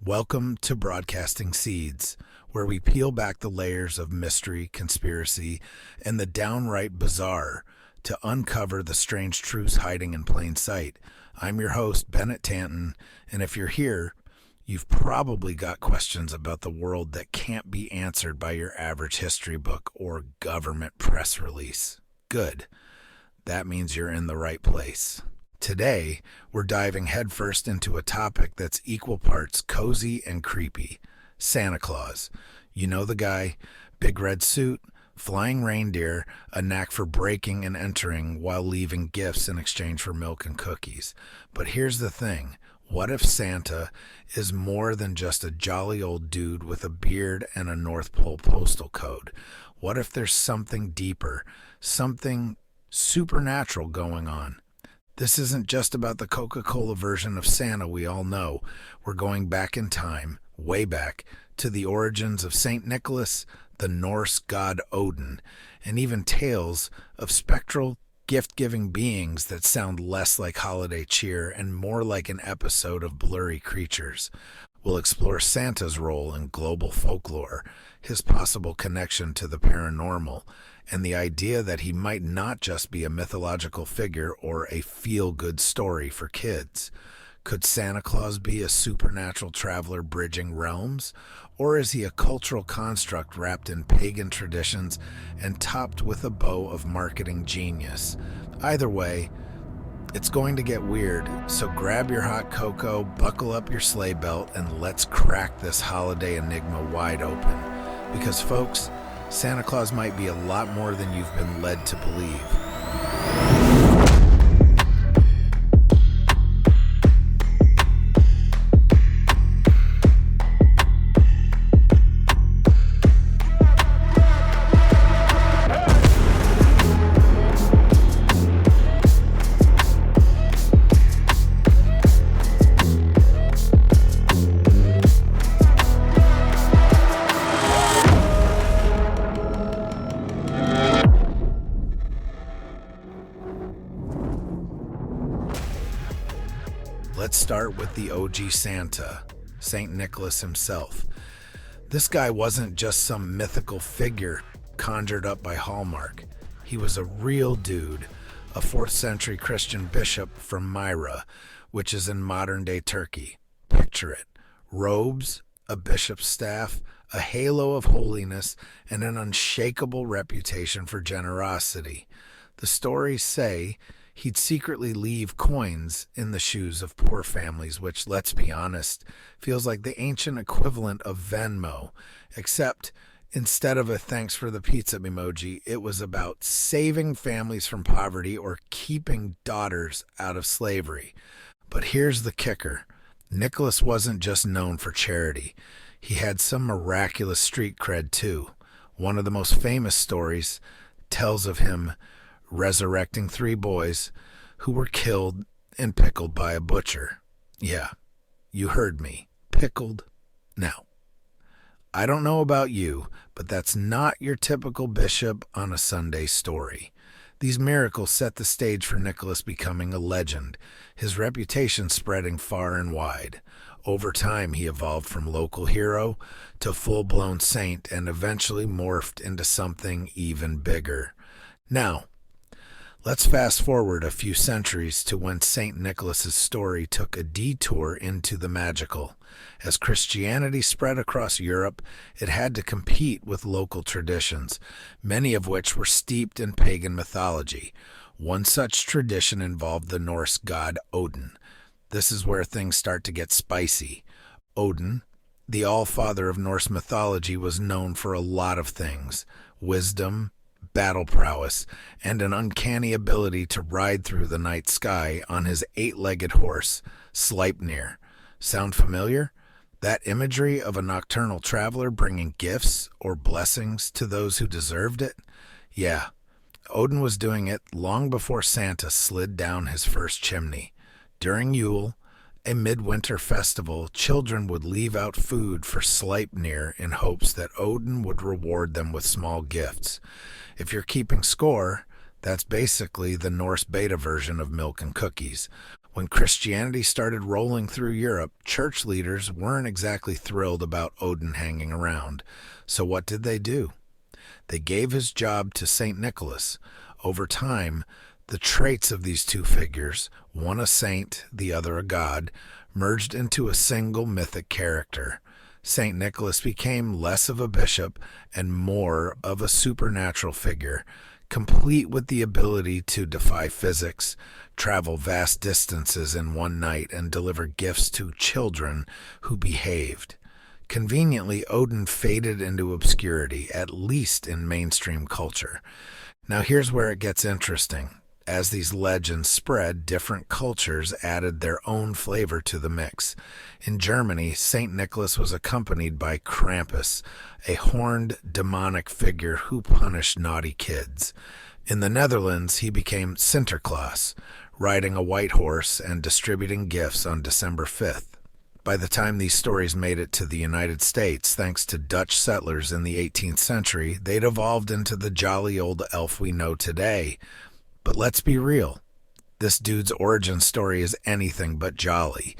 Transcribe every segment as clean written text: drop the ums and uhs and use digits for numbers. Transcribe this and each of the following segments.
Welcome to Broadcasting Seeds, where we peel back the layers of mystery, conspiracy, and the downright bizarre to uncover the strange truths hiding in plain sight. I'm your host, Bennett Tanton, and if you're here, you've probably got questions about the world that can't be answered by your average history book or government press release. Good. That means you're in the right place. Today, we're diving headfirst into a topic that's equal parts cozy and creepy. Santa Claus. You know the guy, big red suit, flying reindeer, a knack for breaking and entering while leaving gifts in exchange for milk and cookies. But here's the thing. What if Santa is more than just a jolly old dude with a beard and a North Pole postal code? What if there's something deeper, something supernatural going on? This isn't just about the Coca-Cola version of Santa we all know. We're going back in time, way back, to the origins of St. Nicholas, the Norse god Odin, and even tales of spectral, gift-giving beings that sound less like holiday cheer and more like an episode of blurry creatures. We'll explore Santa's role in global folklore, his possible connection to the paranormal, and the idea that he might not just be a mythological figure or a feel-good story for kids. Could Santa Claus be a supernatural traveler bridging realms? Or is he a cultural construct wrapped in pagan traditions and topped with a bow of marketing genius? Either way, it's going to get weird, so grab your hot cocoa, buckle up your sleigh belt, and let's crack this holiday enigma wide open. Because folks, Santa Claus might be a lot more than you've been led to believe. Let's start with the OG Santa, St. Nicholas himself. This guy wasn't just some mythical figure conjured up by Hallmark. He was a real dude, a 4th century Christian bishop from Myra, which is in modern-day Turkey. Picture it. Robes, a bishop's staff, a halo of holiness, and an unshakable reputation for generosity. The stories say he'd secretly leave coins in the shoes of poor families, which, let's be honest, feels like the ancient equivalent of Venmo, except instead of a thanks for the pizza emoji, it was about saving families from poverty or keeping daughters out of slavery. But here's the kicker. Nicholas wasn't just known for charity. He had some miraculous street cred, too. One of the most famous stories tells of him resurrecting 3 boys who were killed and pickled by a butcher. Yeah, you heard me. Pickled. Now, I don't know about you, but that's not your typical bishop on a Sunday story. These miracles set the stage for Nicholas becoming a legend, his reputation spreading far and wide. Over time, he evolved from local hero to full-blown saint and eventually morphed into something even bigger. Now, let's fast forward a few centuries to when St. Nicholas's story took a detour into the magical. As Christianity spread across Europe, it had to compete with local traditions, many of which were steeped in pagan mythology. One such tradition involved the Norse god Odin. This is where things start to get spicy. Odin, the all-father of Norse mythology, was known for a lot of things: wisdom, battle prowess, and an uncanny ability to ride through the night sky on his 8-legged horse, Sleipnir. Sound familiar? That imagery of a nocturnal traveler bringing gifts or blessings to those who deserved it? Yeah, Odin was doing it long before Santa slid down his first chimney. During Yule, a midwinter festival, children would leave out food for Sleipnir in hopes that Odin would reward them with small gifts. If you're keeping score, that's basically the Norse beta version of milk and cookies. When Christianity started rolling through Europe, church leaders weren't exactly thrilled about Odin hanging around. So what did they do? They gave his job to St. Nicholas. Over time, the traits of these two figures, one a saint, the other a god, merged into a single mythic character. St. Nicholas became less of a bishop and more of a supernatural figure, complete with the ability to defy physics, travel vast distances in one night, and deliver gifts to children who behaved. Conveniently, Odin faded into obscurity, at least in mainstream culture. Now here's where it gets interesting. As these legends spread, different cultures added their own flavor to the mix. In Germany, St. Nicholas was accompanied by Krampus, a horned demonic figure who punished naughty kids. In the Netherlands, he became Santa Claus, riding a white horse and distributing gifts on December 5th. By the time these stories made it to the United States, thanks to Dutch settlers in the 18th century, they'd evolved into the jolly old elf we know today. But let's be real. This dude's origin story is anything but jolly.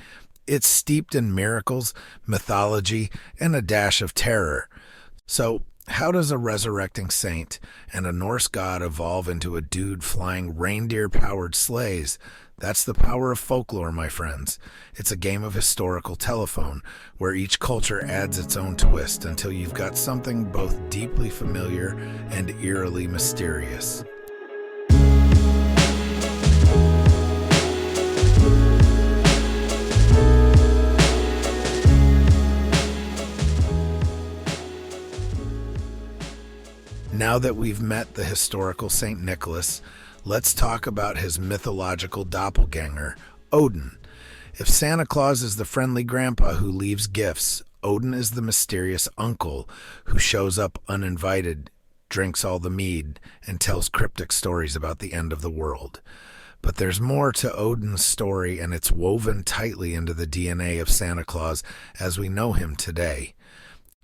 It's steeped in miracles, mythology, and a dash of terror. So, how does a resurrecting saint and a Norse god evolve into a dude flying reindeer-powered sleighs? That's the power of folklore, my friends. It's a game of historical telephone, where each culture adds its own twist until you've got something both deeply familiar and eerily mysterious. Now that we've met the historical St. Nicholas, let's talk about his mythological doppelganger, Odin. If Santa Claus is the friendly grandpa who leaves gifts, Odin is the mysterious uncle who shows up uninvited, drinks all the mead, and tells cryptic stories about the end of the world. But there's more to Odin's story, and it's woven tightly into the DNA of Santa Claus as we know him today.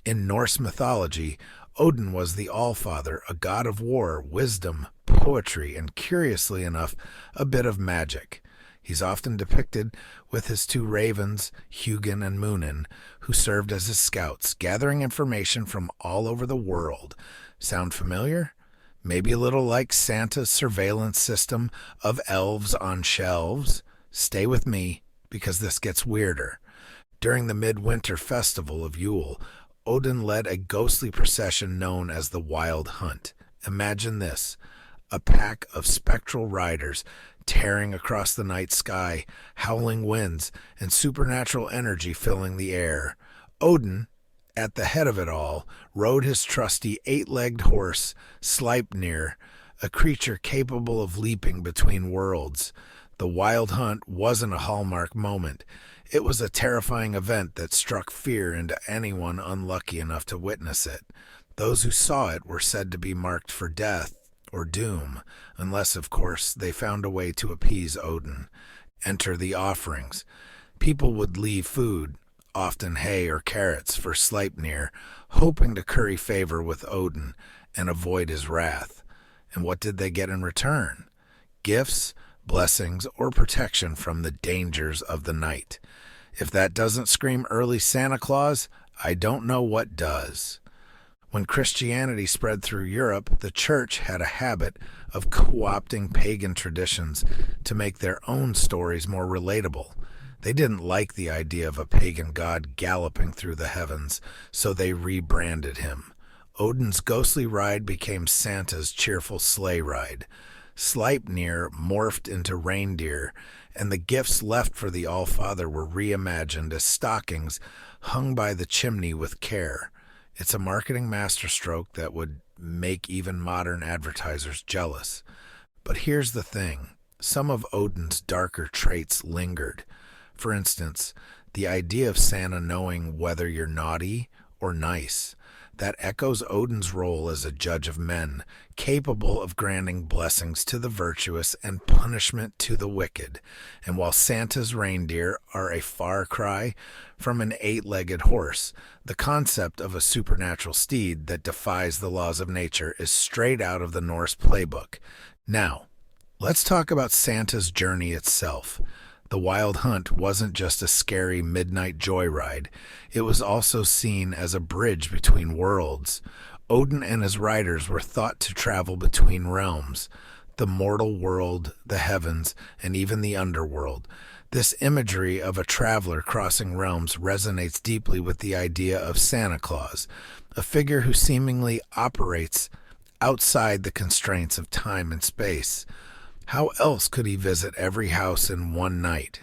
In Norse mythology, Odin was the Allfather, a god of war, wisdom, poetry, and curiously enough, a bit of magic. He's often depicted with his two ravens, Hugin and Munin, who served as his scouts, gathering information from all over the world. Sound familiar? Maybe a little like Santa's surveillance system of elves on shelves? Stay with me, because this gets weirder. During the midwinter festival of Yule, Odin led a ghostly procession known as the Wild Hunt. Imagine this, a pack of spectral riders tearing across the night sky, howling winds, and supernatural energy filling the air. Odin, at the head of it all, rode his trusty 8-legged horse, Sleipnir, a creature capable of leaping between worlds. The Wild Hunt wasn't a hallmark moment. It was a terrifying event that struck fear into anyone unlucky enough to witness it. Those who saw it were said to be marked for death or doom, unless, of course, they found a way to appease Odin. Enter the offerings. People would leave food, often hay or carrots, for Sleipnir, hoping to curry favor with Odin and avoid his wrath. And what did they get in return? Gifts, blessings, or protection from the dangers of the night. If that doesn't scream early Santa Claus, I don't know what does. When Christianity spread through Europe, the church had a habit of co-opting pagan traditions to make their own stories more relatable. They didn't like the idea of a pagan god galloping through the heavens, so they rebranded him. Odin's ghostly ride became Santa's cheerful sleigh ride. Sleipnir morphed into reindeer, and the gifts left for the Allfather were reimagined as stockings hung by the chimney with care. It's a marketing masterstroke that would make even modern advertisers jealous. But here's the thing. Some of Odin's darker traits lingered. For instance, the idea of Santa knowing whether you're naughty or nice. That echoes Odin's role as a judge of men, capable of granting blessings to the virtuous and punishment to the wicked. And while Santa's reindeer are a far cry from an 8-legged horse, the concept of a supernatural steed that defies the laws of nature is straight out of the Norse playbook. Now, let's talk about Santa's journey itself. The Wild Hunt wasn't just a scary midnight joyride, it was also seen as a bridge between worlds. Odin and his riders were thought to travel between realms, the mortal world, the heavens, and even the underworld. This imagery of a traveler crossing realms resonates deeply with the idea of Santa Claus, a figure who seemingly operates outside the constraints of time and space. How else could he visit every house in one night?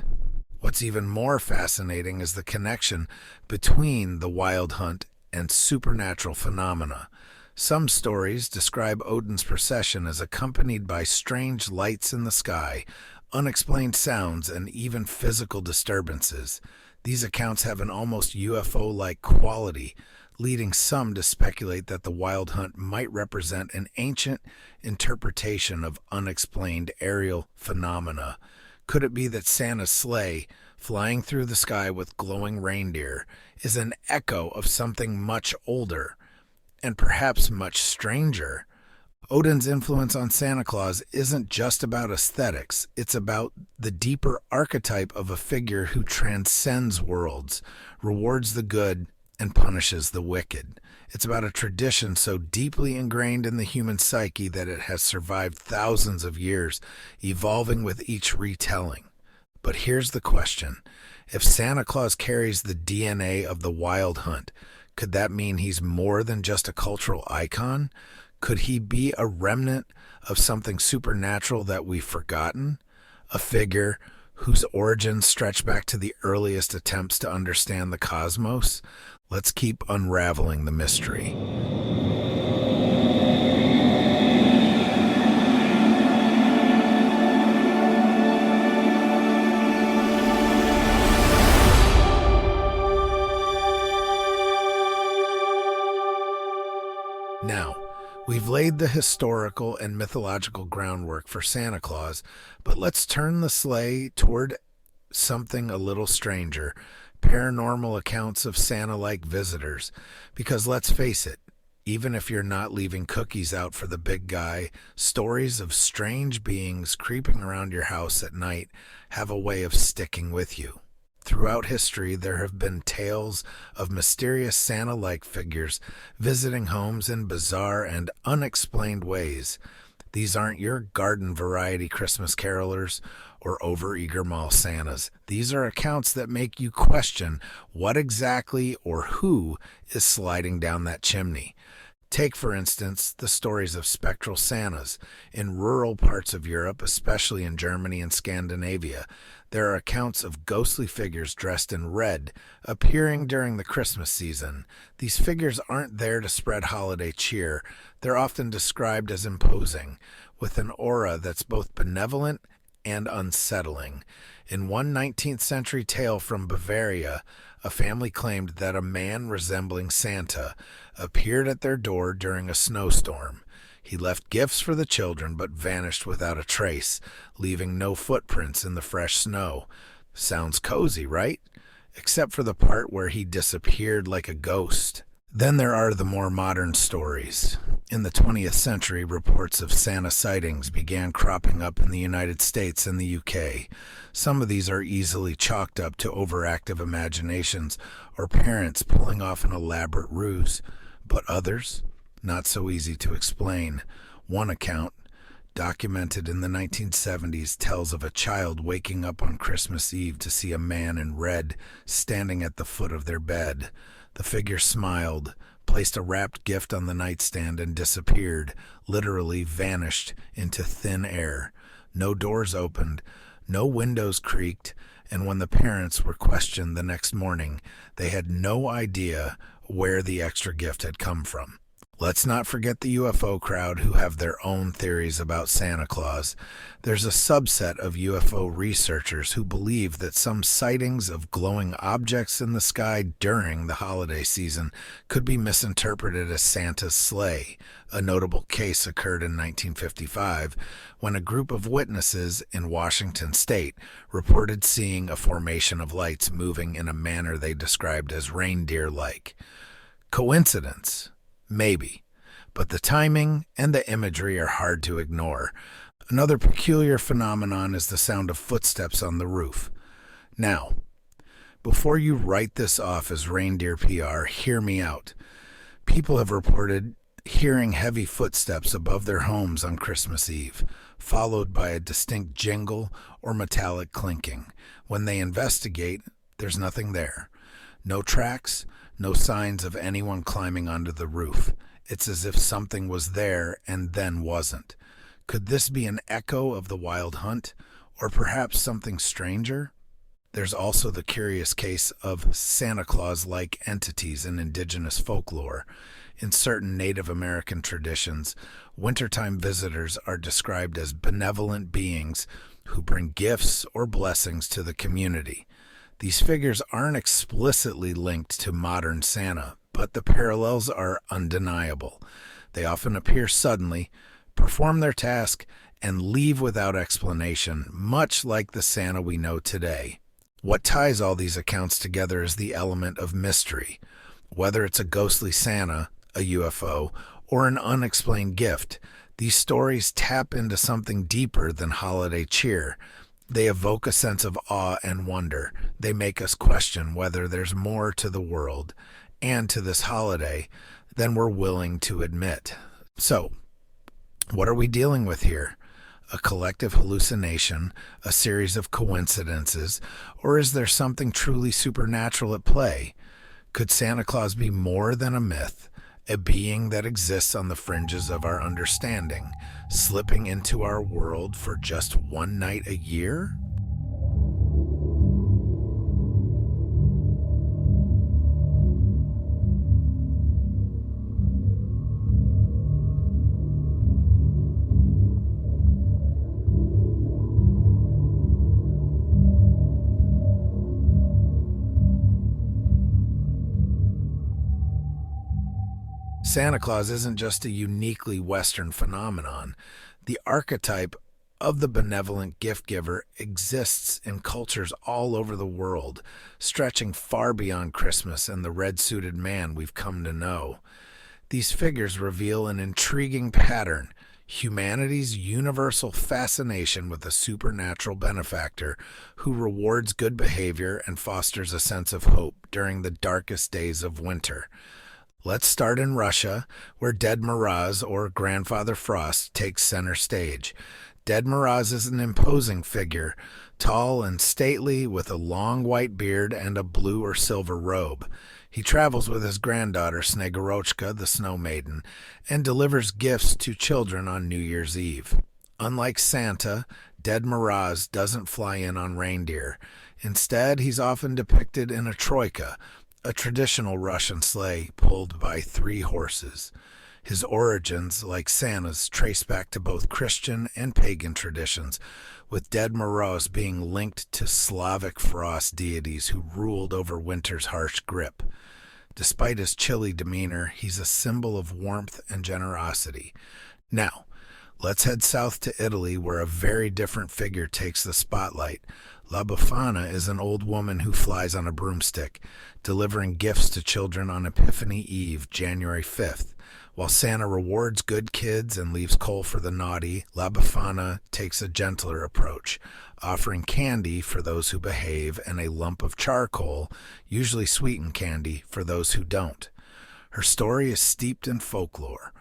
What's even more fascinating is the connection between the Wild Hunt and supernatural phenomena. Some stories describe Odin's procession as accompanied by strange lights in the sky, unexplained sounds, and even physical disturbances. These accounts have an almost UFO-like quality, leading some to speculate that the Wild Hunt might represent an ancient interpretation of unexplained aerial phenomena. Could it be that Santa's sleigh, flying through the sky with glowing reindeer, is an echo of something much older, and perhaps much stranger? Odin's influence on Santa Claus isn't just about aesthetics, it's about the deeper archetype of a figure who transcends worlds, rewards the good, and punishes the wicked. It's about a tradition so deeply ingrained in the human psyche that it has survived thousands of years, evolving with each retelling. But here's the question. If Santa Claus carries the DNA of the Wild Hunt, could that mean he's more than just a cultural icon? Could he be a remnant of something supernatural that we've forgotten? A figure whose origins stretch back to the earliest attempts to understand the cosmos? Let's keep unraveling the mystery. Now, we've laid the historical and mythological groundwork for Santa Claus, but let's turn the sleigh toward something a little stranger, paranormal accounts of Santa-like visitors. Because let's face it, even if you're not leaving cookies out for the big guy, stories of strange beings creeping around your house at night have a way of sticking with you. Throughout history, there have been tales of mysterious Santa-like figures visiting homes in bizarre and unexplained ways. These aren't your garden variety Christmas carolers or overeager mall Santas. These are accounts that make you question what exactly or who is sliding down that chimney. Take, for instance, the stories of spectral Santas. In rural parts of Europe, especially in Germany and Scandinavia, there are accounts of ghostly figures dressed in red appearing during the Christmas season. These figures aren't there to spread holiday cheer. They're often described as imposing, with an aura that's both benevolent and unsettling. In one 19th century tale from Bavaria, a family claimed that a man resembling Santa appeared at their door during a snowstorm. He left gifts for the children but vanished without a trace, leaving no footprints in the fresh snow. Sounds cozy, right? Except for the part where he disappeared like a ghost. Then there are the more modern stories. In the 20th century, reports of Santa sightings began cropping up in the United States and the UK. Some of these are easily chalked up to overactive imaginations or parents pulling off an elaborate ruse, but others, not so easy to explain. One account, documented in the 1970s, tells of a child waking up on Christmas Eve to see a man in red standing at the foot of their bed. The figure smiled, placed a wrapped gift on the nightstand, and disappeared, literally vanished into thin air. No doors opened, no windows creaked, and when the parents were questioned the next morning, they had no idea where the extra gift had come from. Let's not forget the UFO crowd, who have their own theories about Santa Claus. There's a subset of UFO researchers who believe that some sightings of glowing objects in the sky during the holiday season could be misinterpreted as Santa's sleigh. A notable case occurred in 1955 when a group of witnesses in Washington state reported seeing a formation of lights moving in a manner they described as reindeer-like. Coincidence? Maybe, but the timing and the imagery are hard to ignore. Another peculiar phenomenon is the sound of footsteps on the roof. Now, before you write this off as reindeer PR, hear me out. People have reported hearing heavy footsteps above their homes on Christmas Eve, followed by a distinct jingle or metallic clinking. When they investigate, there's nothing there. No tracks, no signs of anyone climbing onto the roof. It's as if something was there and then wasn't. Could this be an echo of the wild hunt, or perhaps something stranger? There's also the curious case of Santa Claus-like entities in indigenous folklore. In certain Native American traditions, wintertime visitors are described as benevolent beings who bring gifts or blessings to the community. These figures aren't explicitly linked to modern Santa, but the parallels are undeniable. They often appear suddenly, perform their task, and leave without explanation, much like the Santa we know today. What ties all these accounts together is the element of mystery. Whether it's a ghostly Santa, a UFO, or an unexplained gift, these stories tap into something deeper than holiday cheer. They evoke a sense of awe and wonder. They make us question whether there's more to the world and to this holiday than we're willing to admit. So, what are we dealing with here? A collective hallucination, a series of coincidences, or is there something truly supernatural at play? Could Santa Claus be more than a myth, a being that exists on the fringes of our understanding, slipping into our world for just one night a year? Santa Claus isn't just a uniquely Western phenomenon. The archetype of the benevolent gift giver exists in cultures all over the world, stretching far beyond Christmas and the red-suited man we've come to know. These figures reveal an intriguing pattern: humanity's universal fascination with a supernatural benefactor who rewards good behavior and fosters a sense of hope during the darkest days of winter. Let's start in Russia, where Ded Moroz, or Grandfather Frost, takes center stage. Ded Moroz is an imposing figure, tall and stately, with a long white beard and a blue or silver robe. He travels with his granddaughter Snegorochka, the Snow Maiden, and delivers gifts to children on New Year's Eve. Unlike Santa, Ded Moroz doesn't fly in on reindeer. Instead, he's often depicted in a troika, a traditional Russian sleigh pulled by 3 horses. His origins, like Santa's, trace back to both Christian and pagan traditions, with Ded Moroz being linked to Slavic frost deities who ruled over winter's harsh grip. Despite his chilly demeanor, he's a symbol of warmth and generosity. Now, let's head south to Italy, where a very different figure takes the spotlight. La Befana is an old woman who flies on a broomstick, delivering gifts to children on Epiphany Eve, January 5th. While Santa rewards good kids and leaves coal for the naughty, La Befana takes a gentler approach, offering candy for those who behave and a lump of charcoal, usually sweetened candy, for those who don't. Her story is steeped in folklore.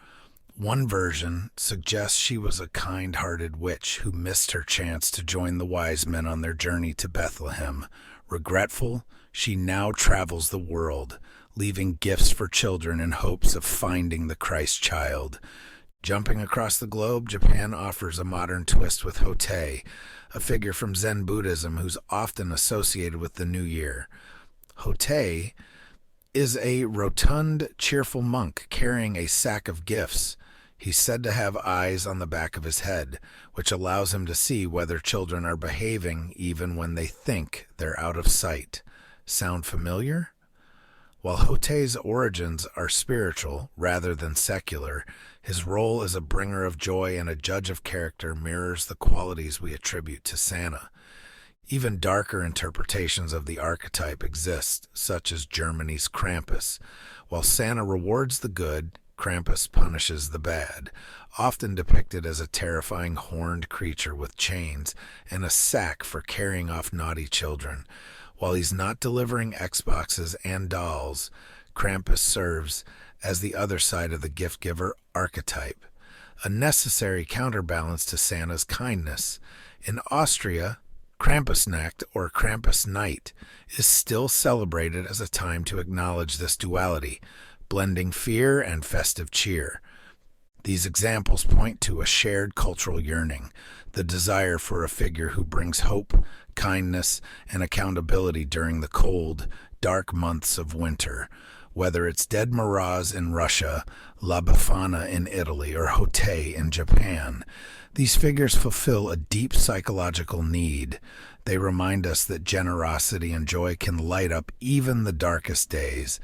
One version suggests she was a kind-hearted witch who missed her chance to join the wise men on their journey to Bethlehem. Regretful, she now travels the world, leaving gifts for children in hopes of finding the Christ child. Jumping across the globe, Japan offers a modern twist with Hotei, a figure from Zen Buddhism who's often associated with the new year. Hotei is a rotund, cheerful monk carrying a sack of gifts. He's said to have eyes on the back of his head, which allows him to see whether children are behaving even when they think they're out of sight. Sound familiar? While Hotei's origins are spiritual rather than secular, his role as a bringer of joy and a judge of character mirrors the qualities we attribute to Santa. Even darker interpretations of the archetype exist, such as Germany's Krampus. While Santa rewards the good, Krampus punishes the bad, often depicted as a terrifying horned creature with chains and a sack for carrying off naughty children. While he's not delivering Xboxes and dolls, Krampus serves as the other side of the gift giver archetype, a necessary counterbalance to Santa's kindness. In Austria, Krampusnacht or Krampus Night is still celebrated as a time to acknowledge this duality, blending fear and festive cheer. These examples point to a shared cultural yearning, the desire for a figure who brings hope, kindness, and accountability during the cold, dark months of winter. Whether it's Dead Moroz in Russia, La Befana in Italy, or Hotei in Japan, these figures fulfill a deep psychological need. They remind us that generosity and joy can light up even the darkest days.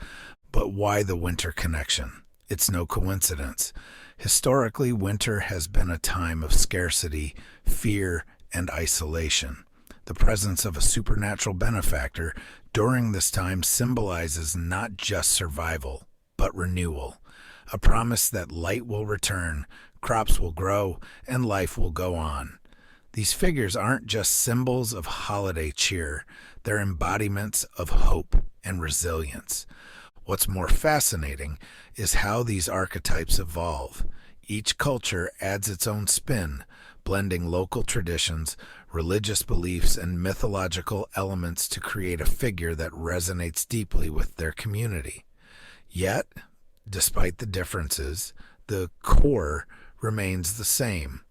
But why the winter connection? It's no coincidence. Historically, winter has been a time of scarcity, fear, and isolation. The presence of a supernatural benefactor during this time symbolizes not just survival, but renewal, a promise that light will return, crops will grow, and life will go on. These figures aren't just symbols of holiday cheer, they're embodiments of hope and resilience. What's more fascinating is how these archetypes evolve. Each culture adds its own spin, blending local traditions, religious beliefs, and mythological elements to create a figure that resonates deeply with their community. Yet, despite the differences, the core remains the same.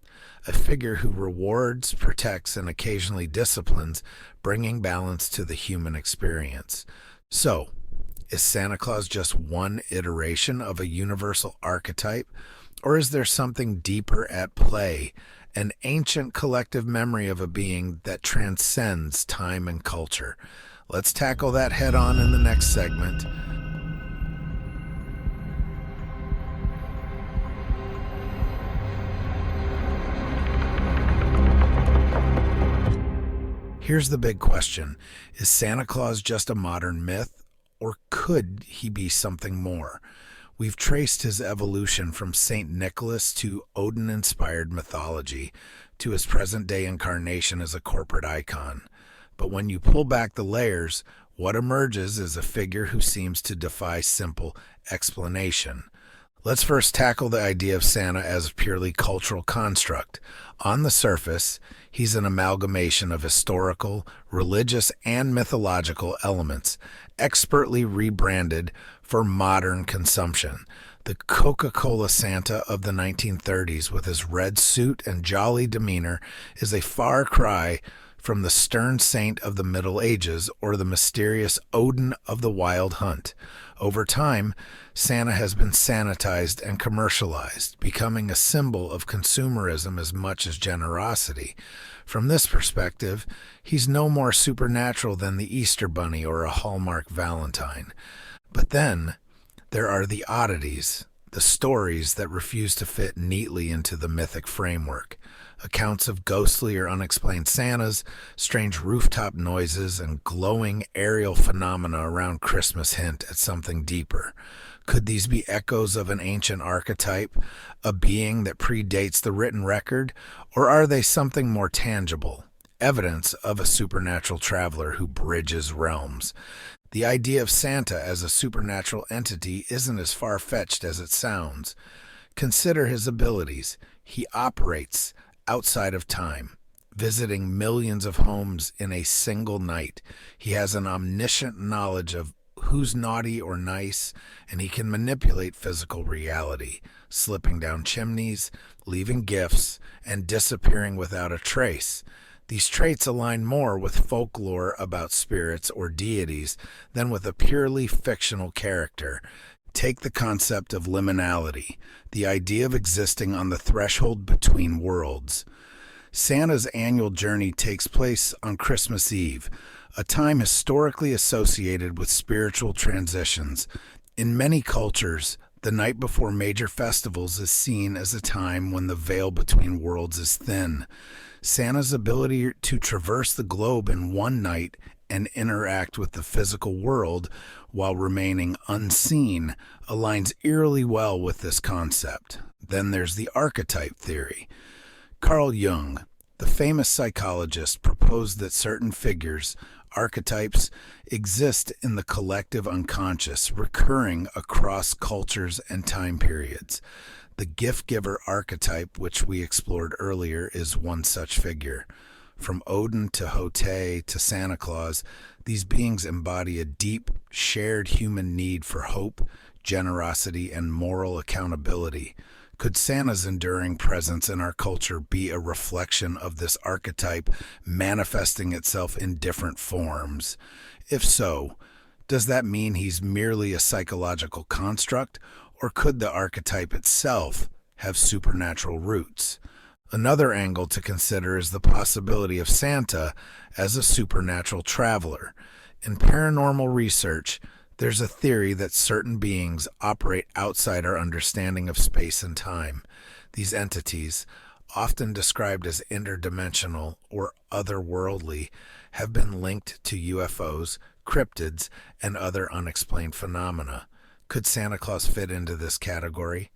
A figure who rewards, protects, and occasionally disciplines, bringing balance to the human experience. So, is Santa Claus just one iteration of a universal archetype, or is there something deeper at play, an ancient collective memory of a being that transcends time and culture? Let's tackle that head on in the next segment. Here's the big question. Is Santa Claus just a modern myth, or could he be something more? We've traced his evolution from St. Nicholas to Odin-inspired mythology to his present-day incarnation as a corporate icon. But when you pull back the layers, what emerges is a figure who seems to defy simple explanation. Let's first tackle the idea of Santa as a purely cultural construct. On the surface, he's an amalgamation of historical, religious, and mythological elements, expertly rebranded for modern consumption. The Coca-Cola Santa of the 1930s, with his red suit and jolly demeanor, is a far cry from the stern saint of the Middle Ages or the mysterious Odin of the Wild Hunt. Over time, Santa has been sanitized and commercialized, becoming a symbol of consumerism as much as generosity. From this perspective, he's no more supernatural than the Easter Bunny or a Hallmark Valentine. But then, there are the oddities, the stories that refuse to fit neatly into the mythic framework. Accounts of ghostly or unexplained Santas, strange rooftop noises, and glowing aerial phenomena around Christmas hint at something deeper. Could these be echoes of an ancient archetype, a being that predates the written record, or are they something more tangible, evidence of a supernatural traveler who bridges realms? The idea of Santa as a supernatural entity isn't as far-fetched as it sounds. Consider his abilities. He operates outside of time, visiting millions of homes in a single night. He has an omniscient knowledge of who's naughty or nice, and he can manipulate physical reality, slipping down chimneys, leaving gifts, and disappearing without a trace. These traits align more with folklore about spirits or deities than with a purely fictional character. Take the concept of liminality, the idea of existing on the threshold between worlds. Santa's annual journey takes place on Christmas Eve, a time historically associated with spiritual transitions. In many cultures, the night before major festivals is seen as a time when the veil between worlds is thin. Santa's ability to traverse the globe in one night and interact with the physical world while remaining unseen aligns eerily well with this concept. Then there's the archetype theory. Carl Jung, the famous psychologist, proposed that certain figures, archetypes, exist in the collective unconscious, recurring across cultures and time periods. The gift-giver archetype, which we explored earlier, is one such figure. From Odin to Hotei to Santa Claus, these beings embody a deep, shared human need for hope, generosity, and moral accountability. Could Santa's enduring presence in our culture be a reflection of this archetype manifesting itself in different forms? If so, does that mean he's merely a psychological construct, or could the archetype itself have supernatural roots? Another angle to consider is the possibility of Santa as a supernatural traveler. In paranormal research, there's a theory that certain beings operate outside our understanding of space and time. These entities, often described as interdimensional or otherworldly, have been linked to UFOs, cryptids, and other unexplained phenomena. Could Santa Claus fit into this category?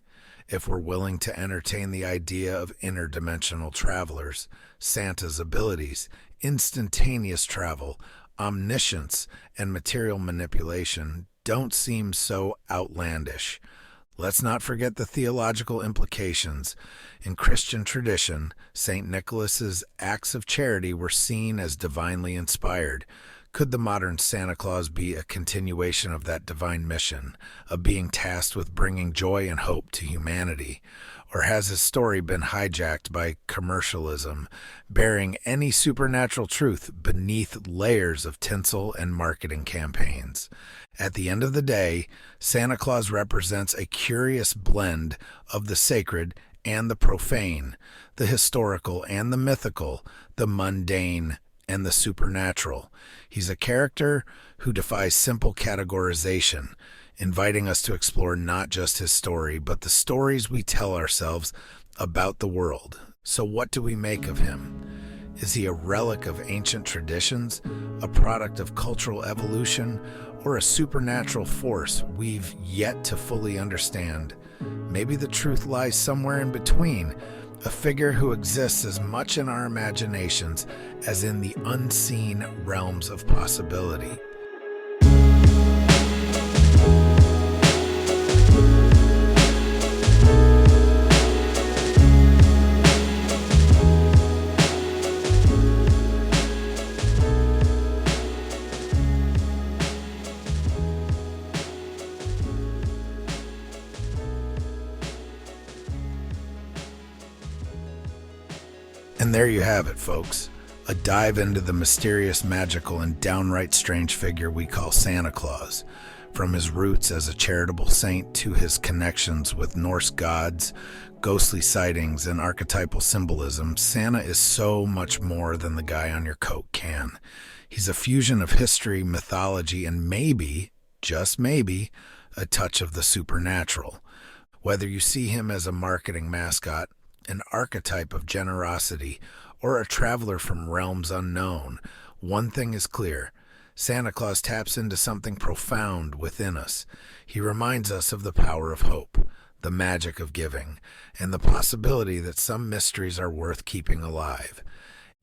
If we're willing to entertain the idea of interdimensional travelers, Santa's abilities, instantaneous travel, omniscience, and material manipulation don't seem so outlandish. Let's not forget the theological implications. In Christian tradition, St. Nicholas's acts of charity were seen as divinely inspired. Could the modern Santa Claus be a continuation of that divine mission, a being tasked with bringing joy and hope to humanity? Or has his story been hijacked by commercialism, bearing any supernatural truth beneath layers of tinsel and marketing campaigns? At the end of the day, Santa Claus represents a curious blend of the sacred and the profane, the historical and the mythical, the mundane and the supernatural. He's a character who defies simple categorization, inviting us to explore not just his story, but the stories we tell ourselves about the world. So what do we make of him? Is he a relic of ancient traditions, a product of cultural evolution, or a supernatural force we've yet to fully understand? Maybe the truth lies somewhere in between, a figure who exists as much in our imaginations as in the unseen realms of possibility. And there you have it, folks. A dive into the mysterious, magical, and downright strange figure we call Santa Claus. From his roots as a charitable saint to his connections with Norse gods, ghostly sightings, and archetypal symbolism, Santa is so much more than the guy on your Coke can. He's a fusion of history, mythology, and maybe, just maybe, a touch of the supernatural. Whether you see him as a marketing mascot, an archetype of generosity, or a traveler from realms unknown, one thing is clear. Santa Claus taps into something profound within us. He reminds us of the power of hope, the magic of giving, and the possibility that some mysteries are worth keeping alive.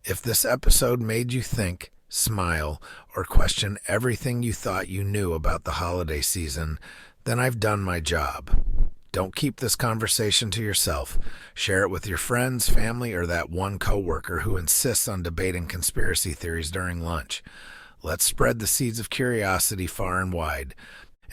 If this episode made you think, smile, or question everything you thought you knew about the holiday season, then I've done my job. Don't keep this conversation to yourself. Share it with your friends, family, or that one coworker who insists on debating conspiracy theories during lunch. Let's spread the seeds of curiosity far and wide.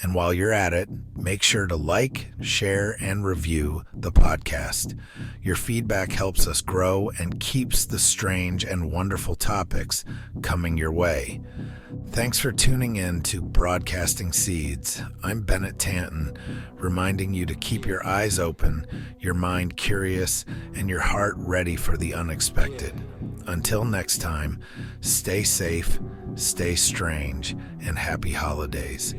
And while you're at it, make sure to like, share, and review the podcast. Your feedback helps us grow and keeps the strange and wonderful topics coming your way. Thanks for tuning in to Broadcasting Seeds. I'm Bennett Tanton, reminding you to keep your eyes open, your mind curious, and your heart ready for the unexpected. Until next time, stay safe, stay strange, and happy holidays.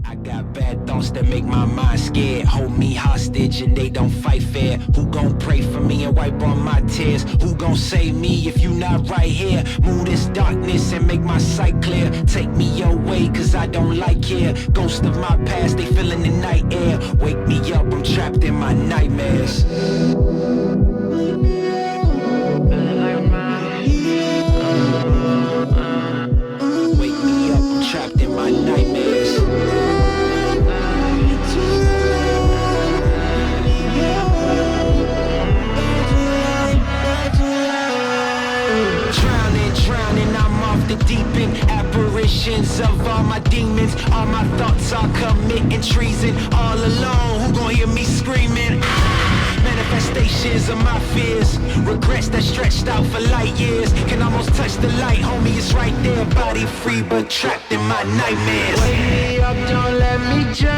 I got bad thoughts that make my mind scared. Hold me hostage and they don't fight fair. Who gon' pray for me and wipe all my tears? Who gon' save me if you not right here? Move this darkness and make my sight clear. Take me your way cause I don't like here. Ghosts of my past, they feeling the night air. Wake me up, I'm trapped in my nightmares. Wake me up, I'm trapped in my nightmares. Drowning, I'm off the deep end. Apparitions of all my demons. All my thoughts are committing treason. All alone, who gon' hear me screaming? Manifestations of my fears. Regrets that stretched out for light years. Can almost touch the light, homie, it's right there. Body free but trapped in my nightmares. Wake me up, don't let me drown.